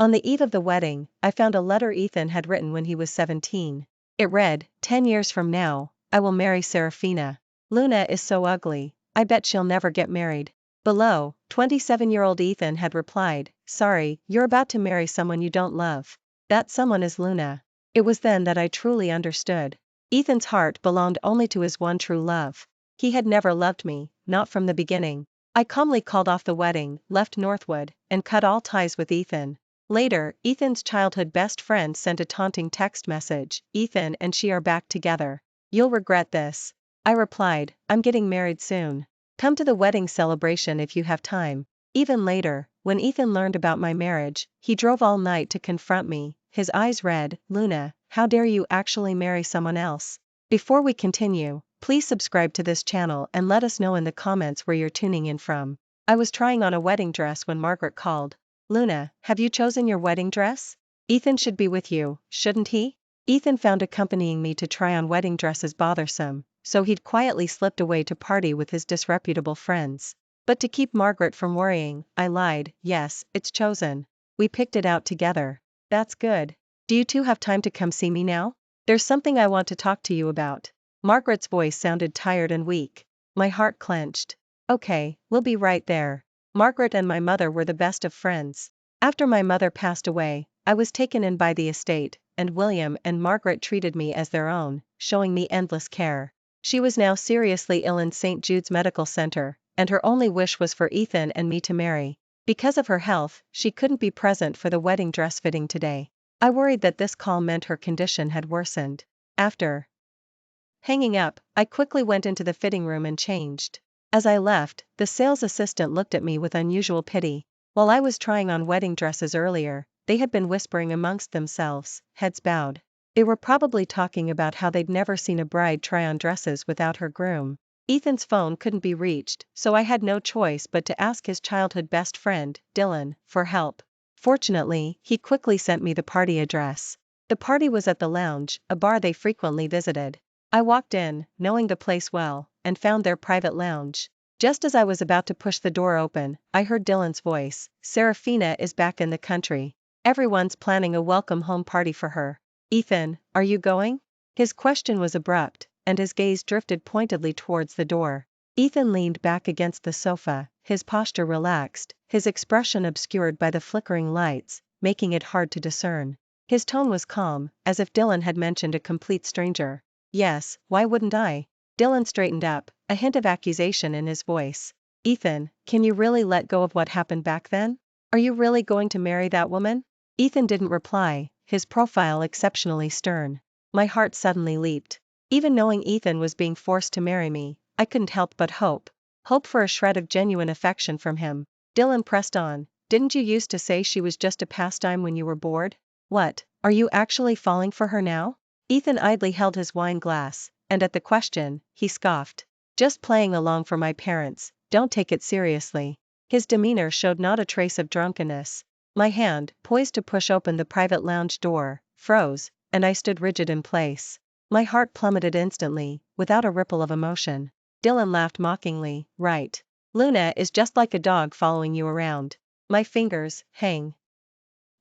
On the eve of the wedding, I found a letter Ethan had written when he was 17. It read, 10 years from now, I will marry Serafina. Luna is so ugly, I bet she'll never get married. Below, 27-year-old Ethan had replied, sorry, you're about to marry someone you don't love. That someone is Luna. It was then that I truly understood. Ethan's heart belonged only to his one true love. He had never loved me, not from the beginning. I calmly called off the wedding, left Northwood, and cut all ties with Ethan. Later, Ethan's childhood best friend sent a taunting text message, Ethan and she are back together. You'll regret this. I replied, I'm getting married soon. Come to the wedding celebration if you have time. Even later, when Ethan learned about my marriage, he drove all night to confront me, his eyes red. Luna, how dare you actually marry someone else? Before we continue, please subscribe to this channel and let us know in the comments where you're tuning in from. I was trying on a wedding dress when Margaret called. Luna, have you chosen your wedding dress? Ethan should be with you, shouldn't he? Ethan found accompanying me to try on wedding dresses bothersome, so he'd quietly slipped away to party with his disreputable friends. But to keep Margaret from worrying, I lied, yes, it's chosen. We picked it out together. That's good. Do you two have time to come see me now? There's something I want to talk to you about. Margaret's voice sounded tired and weak. My heart clenched. Okay, we'll be right there. Margaret and my mother were the best of friends. After my mother passed away, I was taken in by the estate, and William and Margaret treated me as their own, showing me endless care. She was now seriously ill in St. Jude's Medical Center, and her only wish was for Ethan and me to marry. Because of her health, she couldn't be present for the wedding dress fitting today. I worried that this call meant her condition had worsened. After hanging up, I quickly went into the fitting room and changed. As I left, the sales assistant looked at me with unusual pity. While I was trying on wedding dresses earlier, they had been whispering amongst themselves, heads bowed. They were probably talking about how they'd never seen a bride try on dresses without her groom. Ethan's phone couldn't be reached, so I had no choice but to ask his childhood best friend, Dylan, for help. Fortunately, he quickly sent me the party address. The party was at the Lounge, a bar they frequently visited. I walked in, knowing the place well, and found their private lounge. Just as I was about to push the door open, I heard Dylan's voice, Serafina is back in the country. Everyone's planning a welcome home party for her. Ethan, are you going? His question was abrupt, and his gaze drifted pointedly towards the door. Ethan leaned back against the sofa, his posture relaxed, his expression obscured by the flickering lights, making it hard to discern. His tone was calm, as if Dylan had mentioned a complete stranger. Yes, why wouldn't I? Dylan straightened up, a hint of accusation in his voice. Ethan, can you really let go of what happened back then? Are you really going to marry that woman? Ethan didn't reply, his profile exceptionally stern. My heart suddenly leaped. Even knowing Ethan was being forced to marry me, I couldn't help but hope. Hope for a shred of genuine affection from him. Dylan pressed on, didn't you used to say she was just a pastime when you were bored? What, are you actually falling for her now? Ethan idly held his wine glass, and at the question, he scoffed. Just playing along for my parents, don't take it seriously. His demeanor showed not a trace of drunkenness. My hand, poised to push open the private lounge door, froze, and I stood rigid in place. My heart plummeted instantly, without a ripple of emotion. Dylan laughed mockingly, right. Luna is just like a dog following you around. My fingers, hang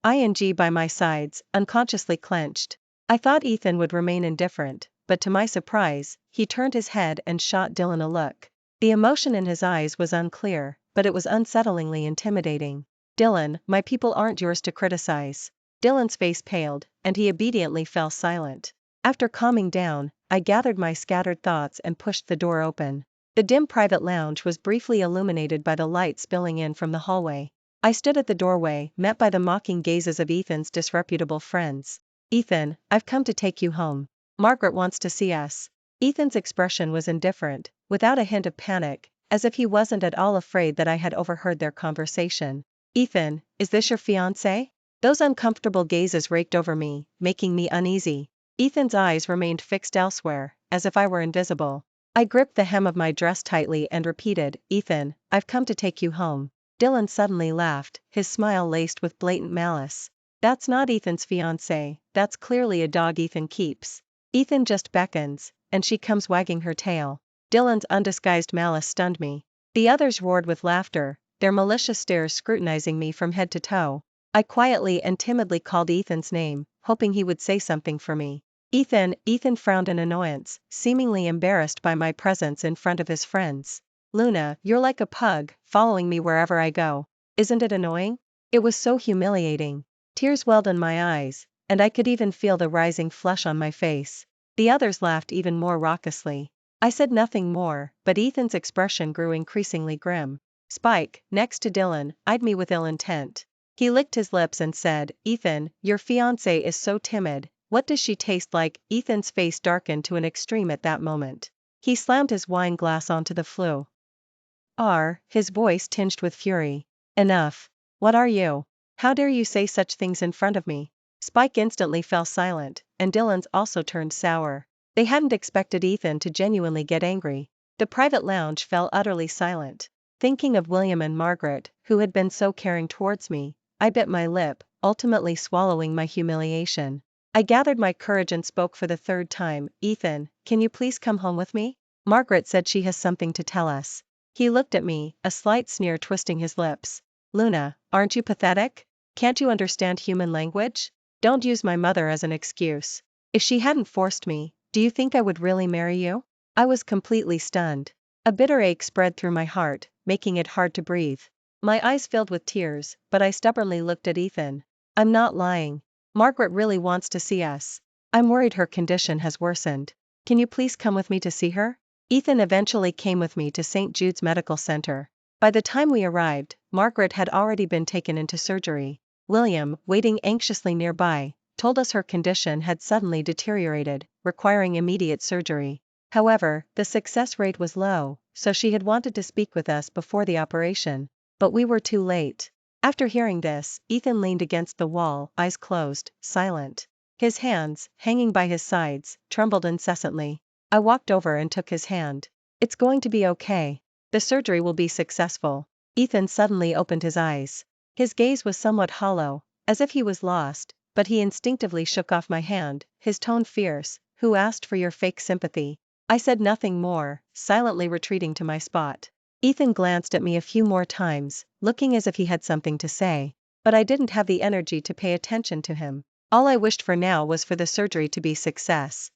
ing by my sides, unconsciously clenched. I thought Ethan would remain indifferent, but to my surprise, he turned his head and shot Dylan a look. The emotion in his eyes was unclear, but it was unsettlingly intimidating. Dylan, my people aren't yours to criticize. Dylan's face paled, and he obediently fell silent. After calming down, I gathered my scattered thoughts and pushed the door open. The dim private lounge was briefly illuminated by the light spilling in from the hallway. I stood at the doorway, met by the mocking gazes of Ethan's disreputable friends. Ethan, I've come to take you home. Margaret wants to see us. Ethan's expression was indifferent, without a hint of panic, as if he wasn't at all afraid that I had overheard their conversation. Ethan, is this your fiancé? Those uncomfortable gazes raked over me, making me uneasy. Ethan's eyes remained fixed elsewhere, as if I were invisible. I gripped the hem of my dress tightly and repeated, Ethan, I've come to take you home. Dylan suddenly laughed, his smile laced with blatant malice. That's not Ethan's fiancé, that's clearly a dog Ethan keeps. Ethan just beckons, and she comes wagging her tail. Dylan's undisguised malice stunned me. The others roared with laughter, their malicious stares scrutinizing me from head to toe. I quietly and timidly called Ethan's name, hoping he would say something for me. Ethan frowned in annoyance, seemingly embarrassed by my presence in front of his friends. Luna, you're like a pug, following me wherever I go. Isn't it annoying? It was so humiliating. Tears welled in my eyes, and I could even feel the rising flush on my face. The others laughed even more raucously. I said nothing more, but Ethan's expression grew increasingly grim. Spike, next to Dylan, eyed me with ill intent. He licked his lips and said, "Ethan, your fiancée is so timid. What does she taste like?" Ethan's face darkened to an extreme at that moment. He slammed his wine glass onto the floor. His voice tinged with fury. "Enough. What are you? How dare you say such things in front of me?" Spike instantly fell silent, and Dylan's also turned sour. They hadn't expected Ethan to genuinely get angry. The private lounge fell utterly silent. Thinking of William and Margaret, who had been so caring towards me, I bit my lip, ultimately swallowing my humiliation. I gathered my courage and spoke for the third time. "Ethan, can you please come home with me? Margaret said she has something to tell us." He looked at me, a slight sneer twisting his lips. "Luna, aren't you pathetic? Can't you understand human language? Don't use my mother as an excuse. If she hadn't forced me, do you think I would really marry you?" I was completely stunned. A bitter ache spread through my heart, making it hard to breathe. My eyes filled with tears, but I stubbornly looked at Ethan. "I'm not lying. Margaret really wants to see us. I'm worried her condition has worsened. Can you please come with me to see her?" Ethan eventually came with me to St. Jude's Medical Center. By the time we arrived, Margaret had already been taken into surgery. William, waiting anxiously nearby, told us her condition had suddenly deteriorated, requiring immediate surgery. However, the success rate was low, so she had wanted to speak with us before the operation. But we were too late. After hearing this, Ethan leaned against the wall, eyes closed, silent. His hands, hanging by his sides, trembled incessantly. I walked over and took his hand. "It's going to be okay. The surgery will be successful." Ethan suddenly opened his eyes. His gaze was somewhat hollow, as if he was lost, but he instinctively shook off my hand, his tone fierce. "Who asked for your fake sympathy?" I said nothing more, silently retreating to my spot. Ethan glanced at me a few more times, looking as if he had something to say, but I didn't have the energy to pay attention to him. All I wished for now was for the surgery to be successful.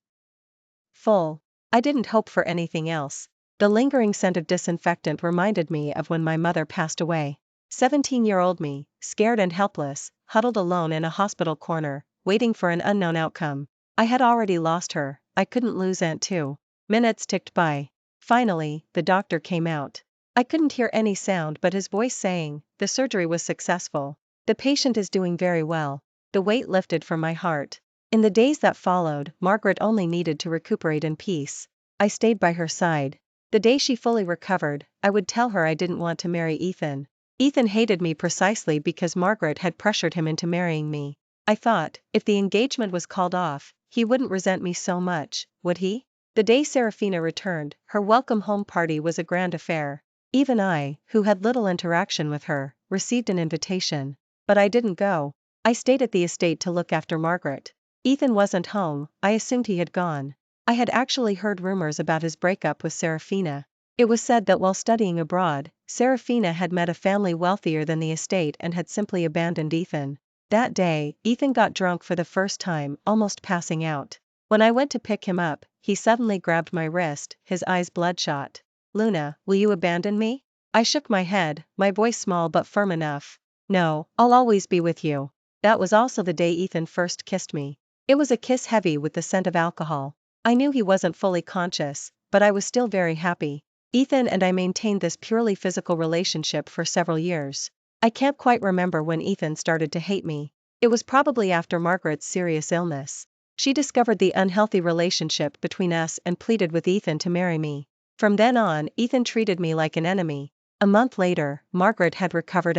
I didn't hope for anything else. The lingering scent of disinfectant reminded me of when my mother passed away. 17-year-old me, scared and helpless, huddled alone in a hospital corner, waiting for an unknown outcome. I had already lost her, I couldn't lose Aunt too. Minutes ticked by. Finally, the doctor came out. I couldn't hear any sound but his voice saying, "The surgery was successful. The patient is doing very well." The weight lifted from my heart. In the days that followed, Margaret only needed to recuperate in peace. I stayed by her side. The day she fully recovered, I would tell her I didn't want to marry Ethan. Ethan hated me precisely because Margaret had pressured him into marrying me. I thought, if the engagement was called off, he wouldn't resent me so much, would he? The day Serafina returned, her welcome home party was a grand affair. Even I, who had little interaction with her, received an invitation. But I didn't go. I stayed at the estate to look after Margaret. Ethan wasn't home, I assumed he had gone. I had actually heard rumors about his breakup with Serafina. It was said that while studying abroad, Serafina had met a family wealthier than the estate and had simply abandoned Ethan. That day, Ethan got drunk for the first time, almost passing out. When I went to pick him up, he suddenly grabbed my wrist, his eyes bloodshot. "Luna, will you abandon me?" I shook my head, my voice small but firm enough. "No, I'll always be with you." That was also the day Ethan first kissed me. It was a kiss heavy with the scent of alcohol. I knew he wasn't fully conscious, but I was still very happy. Ethan and I maintained this purely physical relationship for several years. I can't quite remember when Ethan started to hate me. It was probably after Margaret's serious illness. She discovered the unhealthy relationship between us and pleaded with Ethan to marry me. From then on, Ethan treated me like an enemy. A month later, Margaret had recovered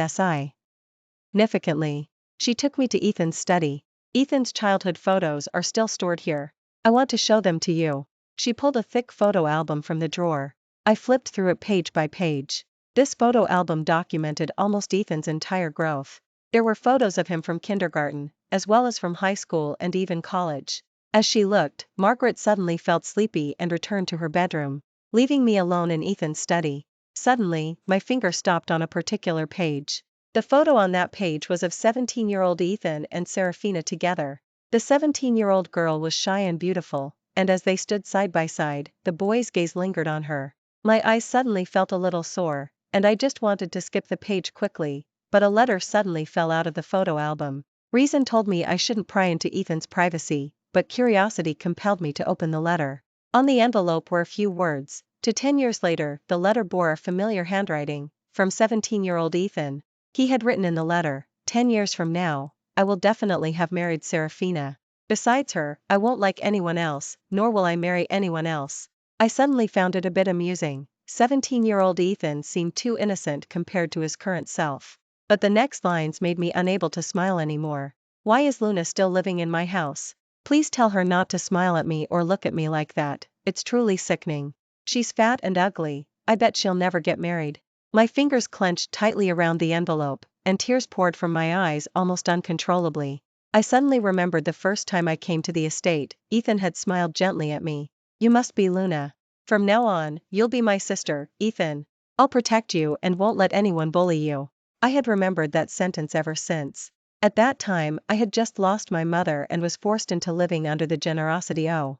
significantly. She took me to Ethan's study. Ethan's childhood photos are still stored here. I want to show them to you. She pulled a thick photo album from the drawer. I flipped through it page by page. This photo album documented almost Ethan's entire growth. There were photos of him from kindergarten, as well as from high school and even college. As she looked, Margaret suddenly felt sleepy and returned to her bedroom, leaving me alone in Ethan's study. Suddenly, my finger stopped on a particular page. The photo on that page was of 17-year-old Ethan and Serafina together. The 17-year-old girl was shy and beautiful, and as they stood side by side, the boy's gaze lingered on her. My eyes suddenly felt a little sore, and I just wanted to skip the page quickly, but a letter suddenly fell out of the photo album. Reason told me I shouldn't pry into Ethan's privacy, but curiosity compelled me to open the letter. On the envelope were a few words. To 10 years later, the letter bore a familiar handwriting, from 17-year-old Ethan. He had written in the letter, 10 years from now, I will definitely have married Serafina. Besides her, I won't like anyone else, nor will I marry anyone else. I suddenly found it a bit amusing. 17-year-old Ethan seemed too innocent compared to his current self. But the next lines made me unable to smile anymore. Why is Luna still living in my house? Please tell her not to smile at me or look at me like that, it's truly sickening. She's fat and ugly, I bet she'll never get married. My fingers clenched tightly around the envelope, and tears poured from my eyes almost uncontrollably. I suddenly remembered the first time I came to the estate. Ethan had smiled gently at me. You must be Luna. From now on, you'll be my sister, Ethan. I'll protect you and won't let anyone bully you. I had remembered that sentence ever since. At that time, I had just lost my mother and was forced into living under the generosity of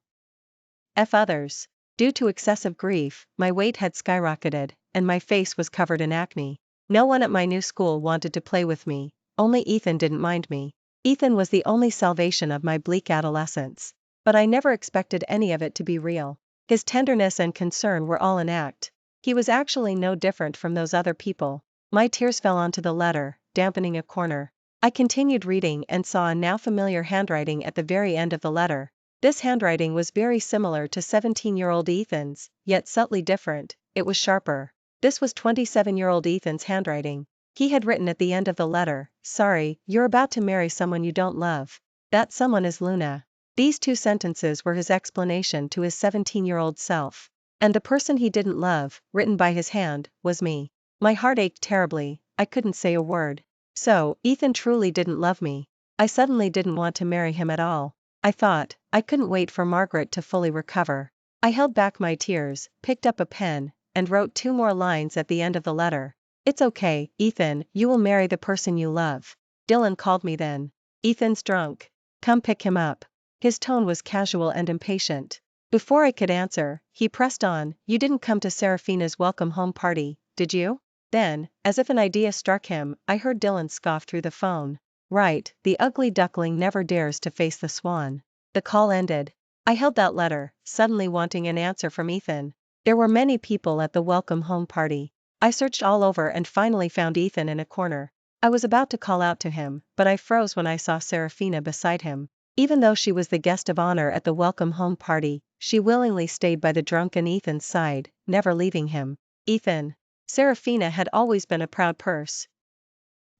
others. Due to excessive grief, my weight had skyrocketed, and my face was covered in acne. No one at my new school wanted to play with me, only Ethan didn't mind me. Ethan was the only salvation of my bleak adolescence. But I never expected any of it to be real. His tenderness and concern were all an act. He was actually no different from those other people. My tears fell onto the letter, dampening a corner. I continued reading and saw a now familiar handwriting at the very end of the letter. This handwriting was very similar to 17-year-old Ethan's, yet subtly different. It was sharper. This was 27-year-old Ethan's handwriting. He had written at the end of the letter, sorry, you're about to marry someone you don't love. That someone is Luna. These two sentences were his explanation to his 17-year-old self. And the person he didn't love, written by his hand, was me. My heart ached terribly, I couldn't say a word. So, Ethan truly didn't love me. I suddenly didn't want to marry him at all. I thought, I couldn't wait for Margaret to fully recover. I held back my tears, picked up a pen, and wrote 2 more lines at the end of the letter. It's okay, Ethan, you will marry the person you love. Dylan called me then. Ethan's drunk. Come pick him up. His tone was casual and impatient. Before I could answer, he pressed on, you didn't come to Serafina's welcome home party, did you? Then, as if an idea struck him, I heard Dylan scoff through the phone. Right, the ugly duckling never dares to face the swan. The call ended. I held that letter, suddenly wanting an answer from Ethan. There were many people at the welcome home party. I searched all over and finally found Ethan in a corner. I was about to call out to him, but I froze when I saw Serafina beside him. Even though she was the guest of honor at the welcome home party, she willingly stayed by the drunken Ethan's side, never leaving him. Ethan. Serafina had always been a proud person.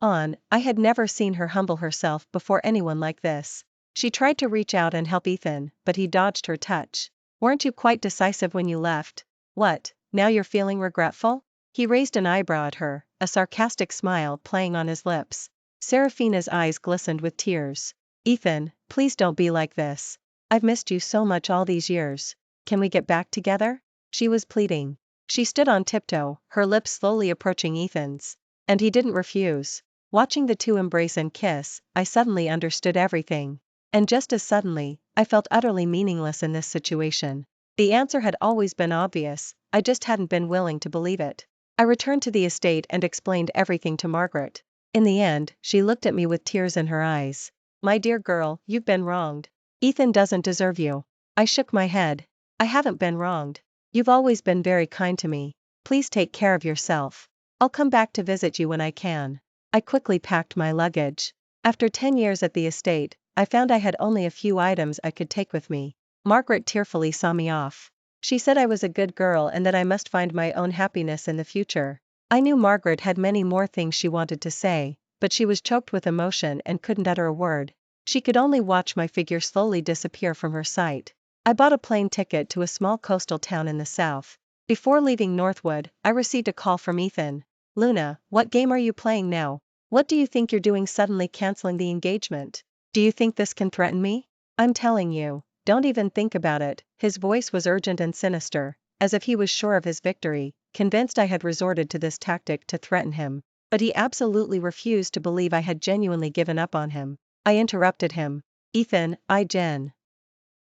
I had never seen her humble herself before anyone like this. She tried to reach out and help Ethan, but he dodged her touch. Weren't you quite decisive when you left? What, now you're feeling regretful? He raised an eyebrow at her, a sarcastic smile playing on his lips. Serafina's eyes glistened with tears. Ethan, please don't be like this. I've missed you so much all these years. Can we get back together? She was pleading. She stood on tiptoe, her lips slowly approaching Ethan's. And he didn't refuse. Watching the two embrace and kiss, I suddenly understood everything. And just as suddenly, I felt utterly meaningless in this situation. The answer had always been obvious, I just hadn't been willing to believe it. I returned to the estate and explained everything to Margaret. In the end, she looked at me with tears in her eyes. My dear girl, you've been wronged. Ethan doesn't deserve you. I shook my head. I haven't been wronged. You've always been very kind to me. Please take care of yourself. I'll come back to visit you when I can. I quickly packed my luggage. After 10 years at the estate, I found I had only a few items I could take with me. Margaret tearfully saw me off. She said I was a good girl and that I must find my own happiness in the future. I knew Margaret had many more things she wanted to say, but she was choked with emotion and couldn't utter a word. She could only watch my figure slowly disappear from her sight. I bought a plane ticket to a small coastal town in the south. Before leaving Northwood, I received a call from Ethan. Luna, what game are you playing now? What do you think you're doing suddenly canceling the engagement? Do you think this can threaten me? I'm telling you, don't even think about it. His voice was urgent and sinister, as if he was sure of his victory, convinced I had resorted to this tactic to threaten him. But he absolutely refused to believe I had genuinely given up on him. I interrupted him. Ethan, Jen.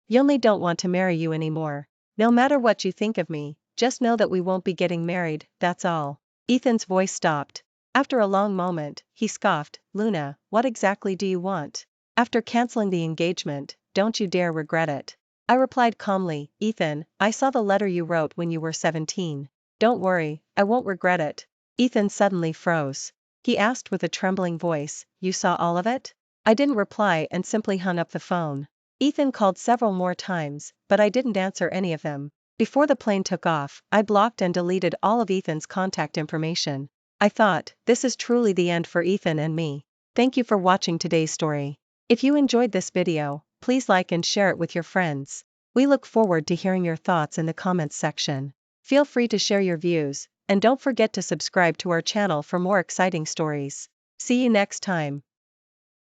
You only don't want to marry you anymore. No matter what you think of me, just know that we won't be getting married, that's all. Ethan's voice stopped. After a long moment, he scoffed, Luna, what exactly do you want? After canceling the engagement, don't you dare regret it. I replied calmly, Ethan, I saw the letter you wrote when you were 17. Don't worry, I won't regret it. Ethan suddenly froze. He asked with a trembling voice, you saw all of it? I didn't reply and simply hung up the phone. Ethan called several more times, but I didn't answer any of them. Before the plane took off, I blocked and deleted all of Ethan's contact information. I thought, this is truly the end for Ethan and me. Thank you for watching today's story. If you enjoyed this video, please like and share it with your friends. We look forward to hearing your thoughts in the comments section. Feel free to share your views, and don't forget to subscribe to our channel for more exciting stories. See you next time.